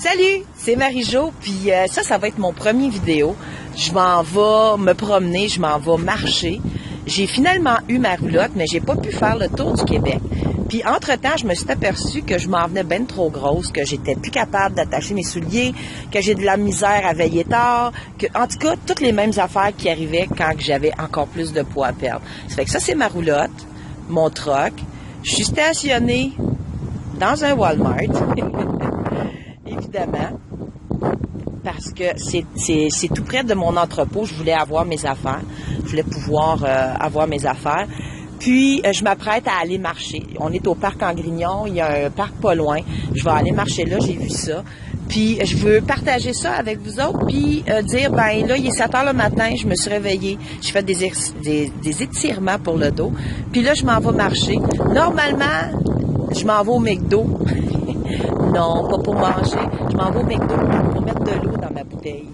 Salut, c'est Marie-Jo, puis ça va être mon premier vidéo. Je m'en vais me promener, je m'en vais marcher. J'ai finalement eu ma roulotte, mais j'ai pas pu faire le tour du Québec. Puis entre-temps, je me suis aperçue que je m'en venais ben trop grosse, que j'étais plus capable d'attacher mes souliers, que j'ai de la misère à veiller tard, que, en tout cas, toutes les mêmes affaires qui arrivaient quand j'avais encore plus de poids à perdre. Ça fait que ça, c'est ma roulotte, mon truck. Je suis stationnée dans un Walmart. Évidemment, parce que c'est tout près de mon entrepôt. Je voulais avoir mes affaires. Je voulais pouvoir avoir mes affaires. Puis, je m'apprête à aller marcher. On est au parc en Grignon. Il y a un parc pas loin. Je vais aller marcher là. J'ai vu ça. Puis, je veux partager ça avec vous autres. Puis, dire, ben là, il est 7 heures le matin. Je me suis réveillée. Je fais des étirements pour le dos. Puis là, je m'en vais marcher. Normalement, je m'en vais au McDo. Non, pas pour manger. Je m'en vais au McDo pour mettre de l'eau dans ma bouteille.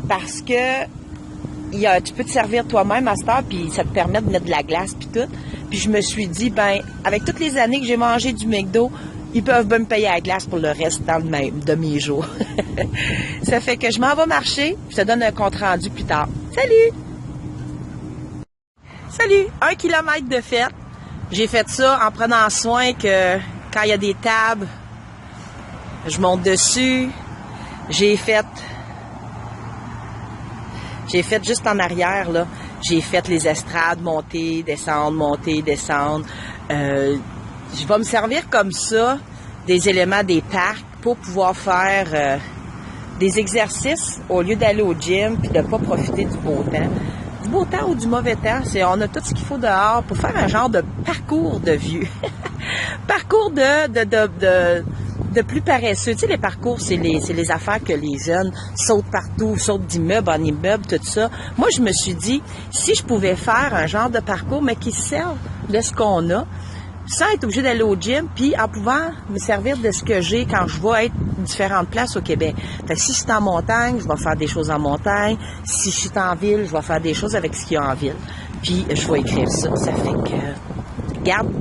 Parce que tu peux te servir toi-même à cette heure, puis ça te permet de mettre de la glace, puis tout. Puis je me suis dit, ben, avec toutes les années que j'ai mangé du McDo, ils peuvent bien me payer la glace pour le restant de mes jours. Ça fait que je m'en vais marcher. Je te donne un compte-rendu plus tard. Salut! Salut! 1 kilomètre de fête. J'ai fait ça en prenant soin que quand il y a des tables, je monte dessus. J'ai fait juste en arrière, là. J'ai fait les estrades, monter, descendre, monter, descendre. Je vais me servir comme ça des éléments des parcs pour pouvoir faire des exercices au lieu d'aller au gym puis de pas profiter du beau temps. Du beau temps ou du mauvais temps, on a tout ce qu'il faut dehors pour faire un genre de parcours de vieux. Parcours de plus paresseux. Tu sais, les parcours, c'est les affaires que les jeunes sautent partout, sautent d'immeuble en immeuble, tout ça. Moi, je me suis dit, si je pouvais faire un genre de parcours, mais qui serve de ce qu'on a, sans être obligé d'aller au gym, puis en pouvant me servir de ce que j'ai quand je vais être différentes places au Québec. Fait que si je suis en montagne, je vais faire des choses en montagne. Si je suis en ville, je vais faire des choses avec ce qu'il y a en ville. Puis, je vais écrire ça. Ça fait que, regarde,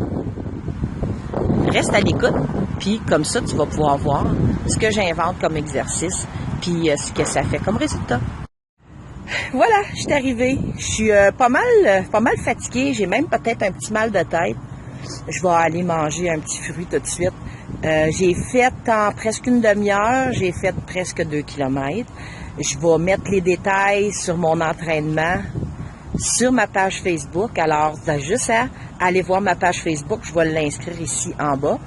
reste à l'écoute. Puis, comme ça, tu vas pouvoir voir ce que j'invente comme exercice, puis ce que ça fait comme résultat. Voilà, je suis arrivée. Je suis pas mal fatiguée. J'ai même peut-être un petit mal de tête. Je vais aller manger un petit fruit tout de suite. J'ai fait en presque une demi-heure, j'ai fait presque 2 kilomètres. Je vais mettre les détails sur mon entraînement sur ma page Facebook. Alors, t'as juste à aller voir ma page Facebook. Je vais l'inscrire ici en bas.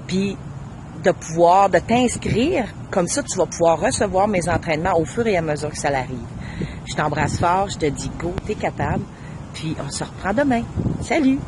Puis, de t'inscrire, comme ça, tu vas pouvoir recevoir mes entraînements au fur et à mesure que ça arrive. Je t'embrasse fort, je te dis go, t'es capable. Puis, on se reprend demain. Salut!